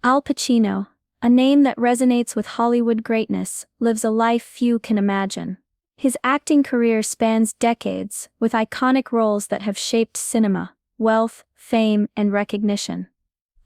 Al Pacino, a name that resonates with Hollywood greatness, lives a life few can imagine. His acting career spans decades, with iconic roles that have shaped cinema, wealth, fame, and recognition.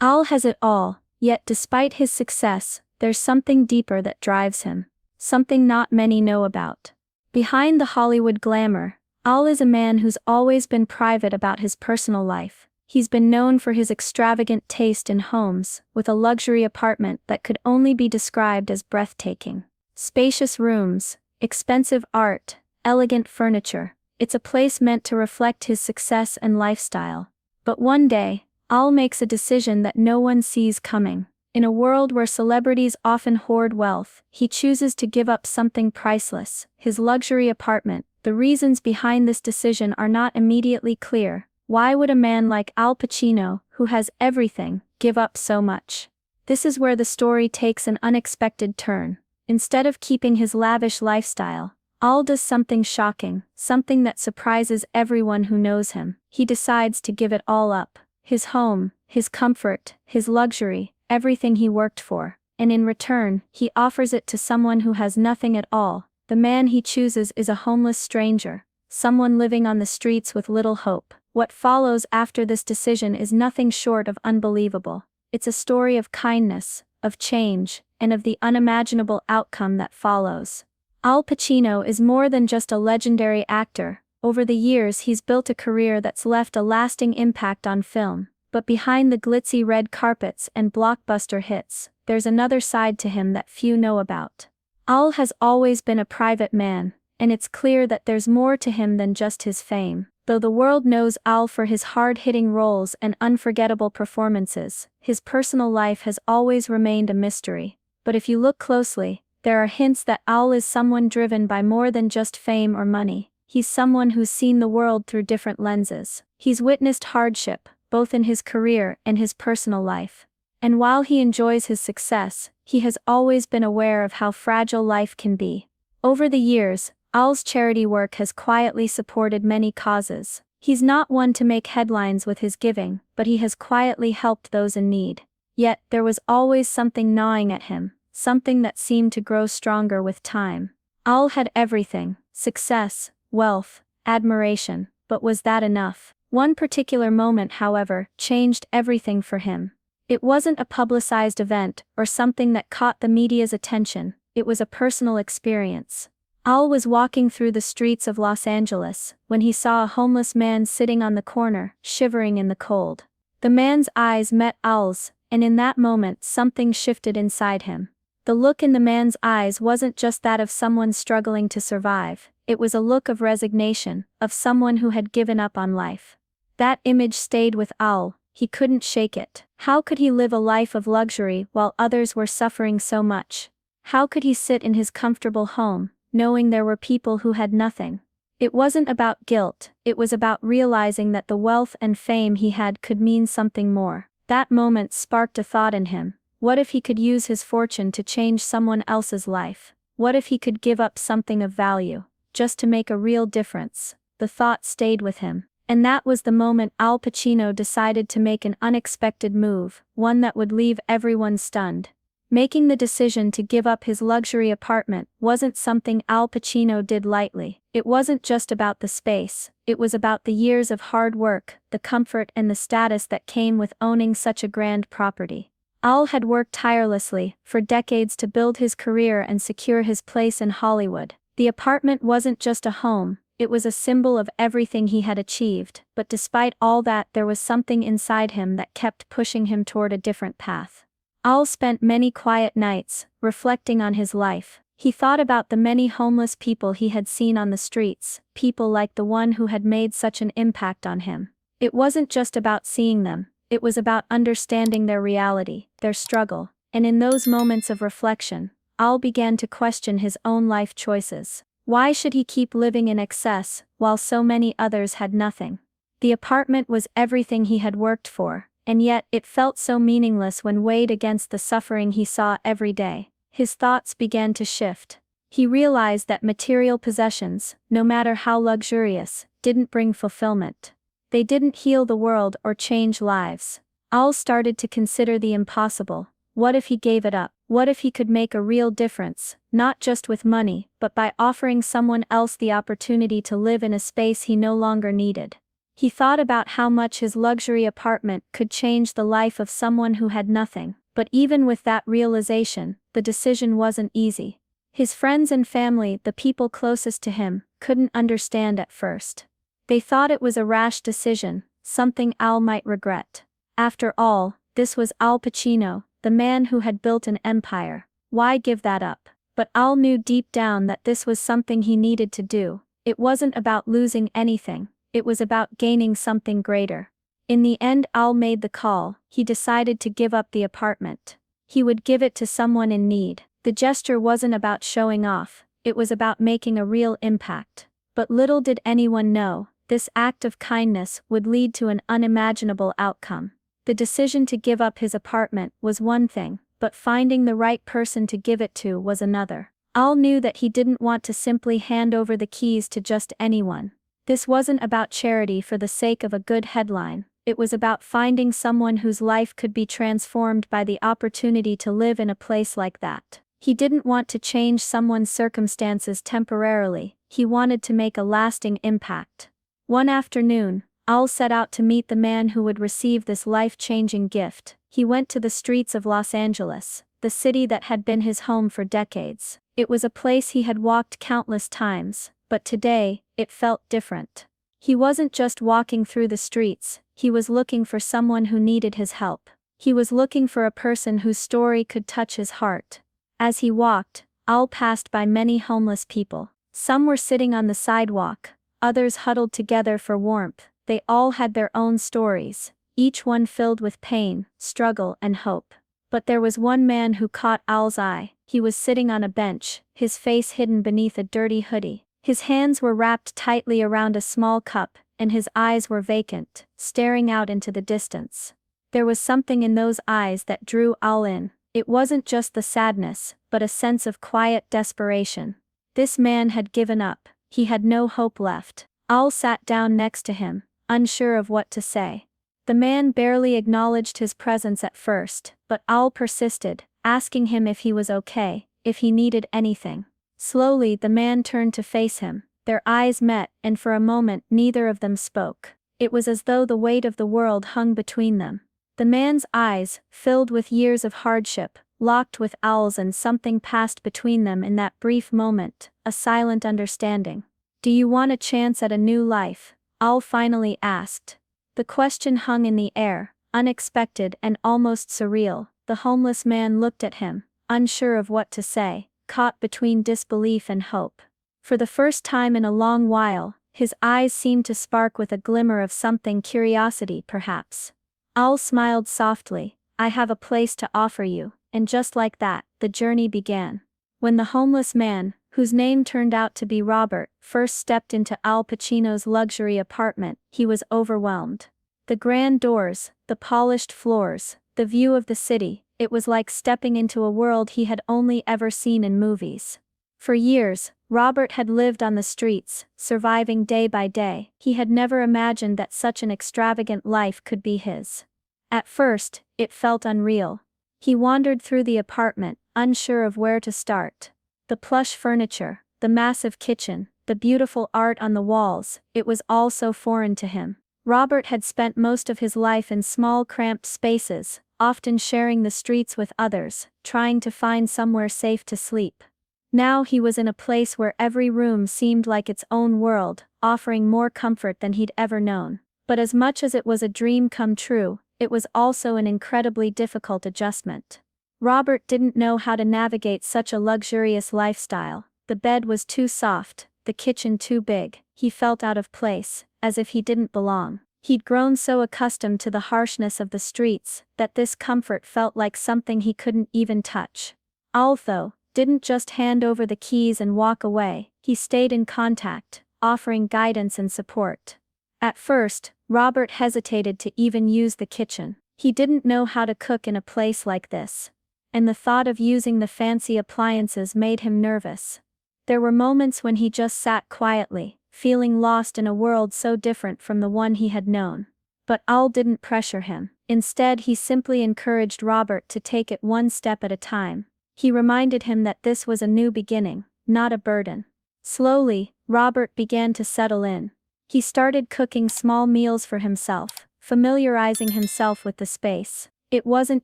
Al has it all, yet despite his success, there's something deeper that drives him, something not many know about. Behind the Hollywood glamour, Al is a man who's always been private about his personal life. He's been known for his extravagant taste in homes, with a luxury apartment that could only be described as breathtaking. Spacious rooms, expensive art, elegant furniture. It's a place meant to reflect his success and lifestyle. But one day, Al makes a decision that no one sees coming. In a world where celebrities often hoard wealth, he chooses to give up something priceless, his luxury apartment. The reasons behind this decision are not immediately clear. Why would a man like Al Pacino, who has everything, give up so much? This is where the story takes an unexpected turn. Instead of keeping his lavish lifestyle, Al does something shocking, something that surprises everyone who knows him. He decides to give it all up. His home, his comfort, his luxury, everything he worked for. And in return, he offers it to someone who has nothing at all. The man he chooses is a homeless stranger, someone living on the streets with little hope. What follows after this decision is nothing short of unbelievable. It's a story of kindness, of change, and of the unimaginable outcome that follows. Al Pacino is more than just a legendary actor. Over the years he's built a career that's left a lasting impact on film. But behind the glitzy red carpets and blockbuster hits, there's another side to him that few know about. Al has always been a private man, and it's clear that there's more to him than just his fame. Though the world knows Al for his hard-hitting roles and unforgettable performances, his personal life has always remained a mystery. But if you look closely, there are hints that Al is someone driven by more than just fame or money. He's someone who's seen the world through different lenses. He's witnessed hardship, both in his career and his personal life. And while he enjoys his success, he has always been aware of how fragile life can be. Over the years, Al's charity work has quietly supported many causes. He's not one to make headlines with his giving, but he has quietly helped those in need. Yet, there was always something gnawing at him, something that seemed to grow stronger with time. Al had everything: success, wealth, admiration, but was that enough? One particular moment, however, changed everything for him. It wasn't a publicized event or something that caught the media's attention. It was a personal experience. Al was walking through the streets of Los Angeles when he saw a homeless man sitting on the corner, shivering in the cold. The man's eyes met Al's, and in that moment something shifted inside him. The look in the man's eyes wasn't just that of someone struggling to survive. It was a look of resignation, of someone who had given up on life. That image stayed with Al. He couldn't shake it. How could he live a life of luxury while others were suffering so much? How could he sit in his comfortable home, knowing there were people who had nothing? It wasn't about guilt, it was about realizing that the wealth and fame he had could mean something more. That moment sparked a thought in him. What if he could use his fortune to change someone else's life? What if he could give up something of value, just to make a real difference? The thought stayed with him. And that was the moment Al Pacino decided to make an unexpected move, one that would leave everyone stunned. Making the decision to give up his luxury apartment wasn't something Al Pacino did lightly. It wasn't just about the space, it was about the years of hard work, the comfort and the status that came with owning such a grand property. Al had worked tirelessly for decades to build his career and secure his place in Hollywood. The apartment wasn't just a home, it was a symbol of everything he had achieved, but despite all that, there was something inside him that kept pushing him toward a different path. Al spent many quiet nights, reflecting on his life. He thought about the many homeless people he had seen on the streets, people like the one who had made such an impact on him. It wasn't just about seeing them, it was about understanding their reality, their struggle, and in those moments of reflection, Al began to question his own life choices. Why should he keep living in excess, while so many others had nothing? The apartment was everything he had worked for, and yet it felt so meaningless when weighed against the suffering he saw every day. His thoughts began to shift. He realized that material possessions, no matter how luxurious, didn't bring fulfillment. They didn't heal the world or change lives. Al started to consider the impossible. What if he gave it up? What if he could make a real difference, not just with money, but by offering someone else the opportunity to live in a space he no longer needed? He thought about how much his luxury apartment could change the life of someone who had nothing, but even with that realization, the decision wasn't easy. His friends and family, the people closest to him, couldn't understand at first. They thought it was a rash decision, something Al might regret. After all, this was Al Pacino, the man who had built an empire. Why give that up? But Al knew deep down that this was something he needed to do. It wasn't about losing anything, it was about gaining something greater. In the end, Al made the call. He decided to give up the apartment. He would give it to someone in need. The gesture wasn't about showing off, it was about making a real impact. But little did anyone know, this act of kindness would lead to an unimaginable outcome. The decision to give up his apartment was one thing, but finding the right person to give it to was another. Al knew that he didn't want to simply hand over the keys to just anyone. This wasn't about charity for the sake of a good headline, it was about finding someone whose life could be transformed by the opportunity to live in a place like that. He didn't want to change someone's circumstances temporarily, he wanted to make a lasting impact. One afternoon, Al set out to meet the man who would receive this life-changing gift. He went to the streets of Los Angeles, the city that had been his home for decades. It was a place he had walked countless times, but today, it felt different. He wasn't just walking through the streets, he was looking for someone who needed his help. He was looking for a person whose story could touch his heart. As he walked, Al passed by many homeless people. Some were sitting on the sidewalk, others huddled together for warmth. They all had their own stories, each one filled with pain, struggle, and hope. But there was one man who caught Al's eye. He was sitting on a bench, his face hidden beneath a dirty hoodie. His hands were wrapped tightly around a small cup, and his eyes were vacant, staring out into the distance. There was something in those eyes that drew Al in. It wasn't just the sadness, but a sense of quiet desperation. This man had given up, he had no hope left. Al sat down next to him, unsure of what to say. The man barely acknowledged his presence at first, but Al persisted, asking him if he was okay, if he needed anything. Slowly the man turned to face him, their eyes met, and for a moment neither of them spoke. It was as though the weight of the world hung between them. The man's eyes, filled with years of hardship, locked with Al's, and something passed between them in that brief moment, a silent understanding. "Do you want a chance at a new life?" Al finally asked. The question hung in the air, unexpected and almost surreal. The homeless man looked at him, unsure of what to say, caught between disbelief and hope. For the first time in a long while, his eyes seemed to spark with a glimmer of something, curiosity perhaps. Al smiled softly. "I have a place to offer you," and just like that, the journey began. When the homeless man, whose name turned out to be Robert, first stepped into Al Pacino's luxury apartment, he was overwhelmed. The grand doors, the polished floors, the view of the city, it was like stepping into a world he had only ever seen in movies. For years, Robert had lived on the streets, surviving day by day. He had never imagined that such an extravagant life could be his. At first, it felt unreal. He wandered through the apartment, unsure of where to start. The plush furniture, the massive kitchen, the beautiful art on the walls, it was all so foreign to him. Robert had spent most of his life in small cramped spaces, often sharing the streets with others, trying to find somewhere safe to sleep. Now he was in a place where every room seemed like its own world, offering more comfort than he'd ever known. But as much as it was a dream come true, it was also an incredibly difficult adjustment. Robert didn't know how to navigate such a luxurious lifestyle. The bed was too soft, the kitchen too big. He felt out of place, as if he didn't belong. He'd grown so accustomed to the harshness of the streets, that this comfort felt like something he couldn't even touch. Al, though, didn't just hand over the keys and walk away, he stayed in contact, offering guidance and support. At first, Robert hesitated to even use the kitchen. He didn't know how to cook in a place like this. And the thought of using the fancy appliances made him nervous. There were moments when he just sat quietly, feeling lost in a world so different from the one he had known. But Al didn't pressure him. Instead, he simply encouraged Robert to take it one step at a time. He reminded him that this was a new beginning, not a burden. Slowly, Robert began to settle in. He started cooking small meals for himself, familiarizing himself with the space. It wasn't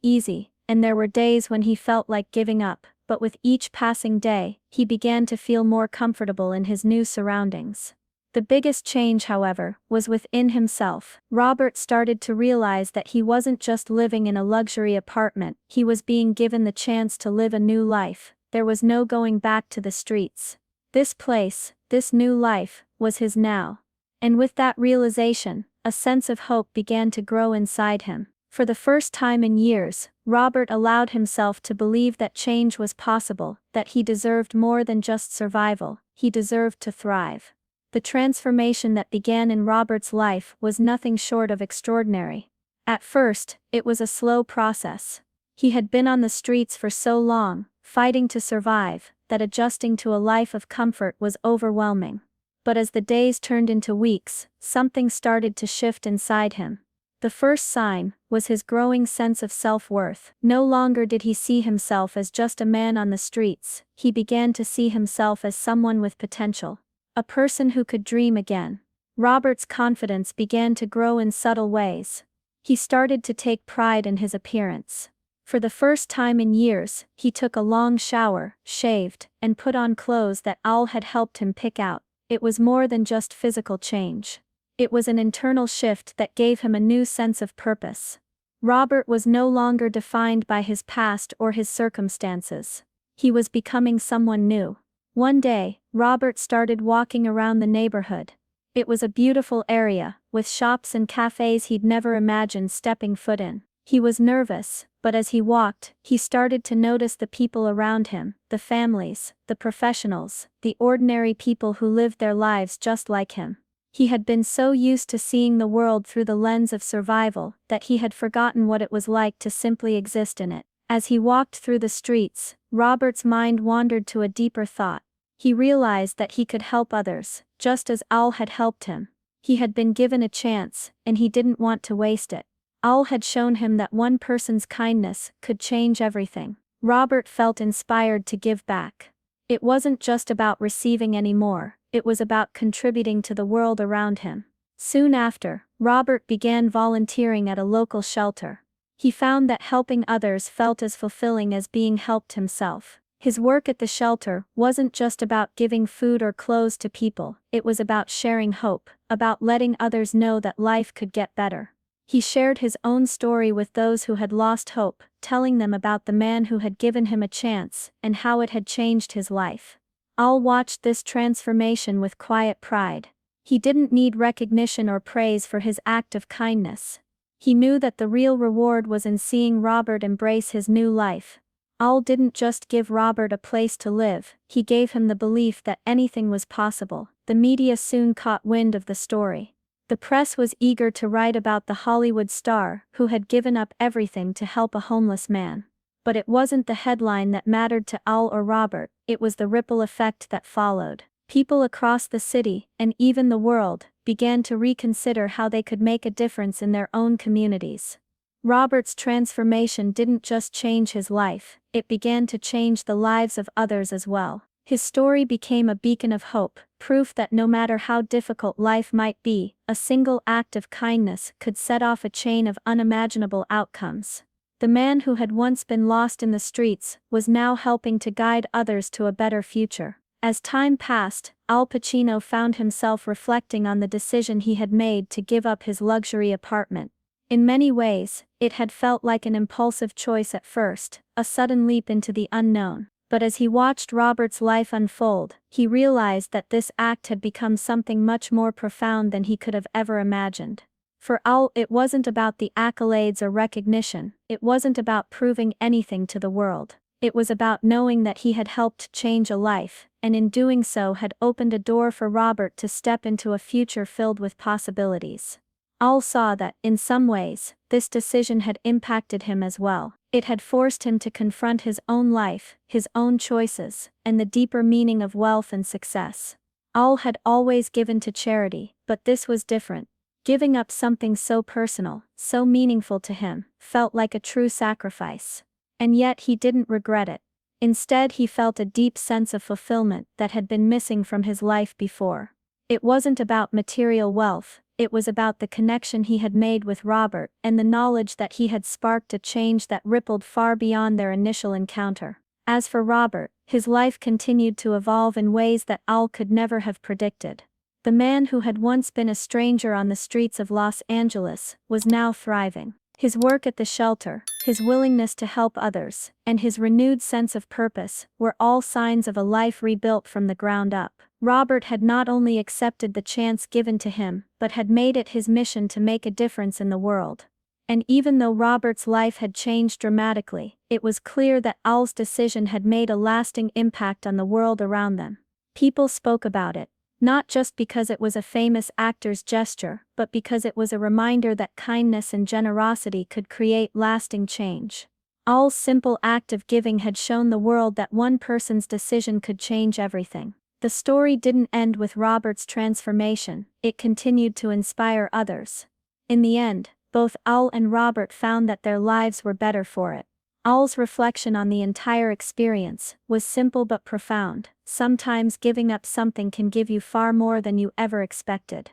easy, and there were days when he felt like giving up, but with each passing day, he began to feel more comfortable in his new surroundings. The biggest change, however, was within himself. Robert started to realize that he wasn't just living in a luxury apartment, he was being given the chance to live a new life. There was no going back to the streets. This place, this new life, was his now. And with that realization, a sense of hope began to grow inside him. For the first time in years, Robert allowed himself to believe that change was possible, that he deserved more than just survival, he deserved to thrive. The transformation that began in Robert's life was nothing short of extraordinary. At first, it was a slow process. He had been on the streets for so long, fighting to survive, that adjusting to a life of comfort was overwhelming. But as the days turned into weeks, something started to shift inside him. The first sign was his growing sense of self-worth. No longer did he see himself as just a man on the streets, he began to see himself as someone with potential. A person who could dream again. Robert's confidence began to grow in subtle ways. He started to take pride in his appearance. For the first time in years, he took a long shower, shaved, and put on clothes that Al had helped him pick out. It was more than just physical change. It was an internal shift that gave him a new sense of purpose. Robert was no longer defined by his past or his circumstances. He was becoming someone new. One day, Robert started walking around the neighborhood. It was a beautiful area, with shops and cafes he'd never imagined stepping foot in. He was nervous, but as he walked, he started to notice the people around him, the families, the professionals, the ordinary people who lived their lives just like him. He had been so used to seeing the world through the lens of survival, that he had forgotten what it was like to simply exist in it. As he walked through the streets, Robert's mind wandered to a deeper thought. He realized that he could help others, just as Al had helped him. He had been given a chance, and he didn't want to waste it. Al had shown him that one person's kindness could change everything. Robert felt inspired to give back. It wasn't just about receiving anymore, it was about contributing to the world around him. Soon after, Robert began volunteering at a local shelter. He found that helping others felt as fulfilling as being helped himself. His work at the shelter wasn't just about giving food or clothes to people, it was about sharing hope, about letting others know that life could get better. He shared his own story with those who had lost hope, telling them about the man who had given him a chance, and how it had changed his life. Al watched this transformation with quiet pride. He didn't need recognition or praise for his act of kindness. He knew that the real reward was in seeing Robert embrace his new life. Al didn't just give Robert a place to live, he gave him the belief that anything was possible. The media soon caught wind of the story. The press was eager to write about the Hollywood star who had given up everything to help a homeless man. But it wasn't the headline that mattered to Al or Robert, it was the ripple effect that followed. People across the city, and even the world, began to reconsider how they could make a difference in their own communities. Robert's transformation didn't just change his life, it began to change the lives of others as well. His story became a beacon of hope, proof that no matter how difficult life might be, a single act of kindness could set off a chain of unimaginable outcomes. The man who had once been lost in the streets was now helping to guide others to a better future. As time passed, Al Pacino found himself reflecting on the decision he had made to give up his luxury apartment. In many ways, it had felt like an impulsive choice at first, a sudden leap into the unknown. But as he watched Robert's life unfold, he realized that this act had become something much more profound than he could have ever imagined. For Al, it wasn't about the accolades or recognition, it wasn't about proving anything to the world. It was about knowing that he had helped change a life, and in doing so had opened a door for Robert to step into a future filled with possibilities. Al saw that, in some ways, this decision had impacted him as well. It had forced him to confront his own life, his own choices, and the deeper meaning of wealth and success. Al had always given to charity, but this was different. Giving up something so personal, so meaningful to him, felt like a true sacrifice. And yet he didn't regret it. Instead, he felt a deep sense of fulfillment that had been missing from his life before. It wasn't about material wealth, it was about the connection he had made with Robert and the knowledge that he had sparked a change that rippled far beyond their initial encounter. As for Robert, his life continued to evolve in ways that Al could never have predicted. The man who had once been a stranger on the streets of Los Angeles was now thriving. His work at the shelter, his willingness to help others, and his renewed sense of purpose were all signs of a life rebuilt from the ground up. Robert had not only accepted the chance given to him, but had made it his mission to make a difference in the world. And even though Robert's life had changed dramatically, it was clear that Al's decision had made a lasting impact on the world around them. People spoke about it, not just because it was a famous actor's gesture, but because it was a reminder that kindness and generosity could create lasting change. Al's simple act of giving had shown the world that one person's decision could change everything. The story didn't end with Robert's transformation, it continued to inspire others. In the end, both Al and Robert found that their lives were better for it. Al's reflection on the entire experience was simple but profound. Sometimes giving up something can give you far more than you ever expected.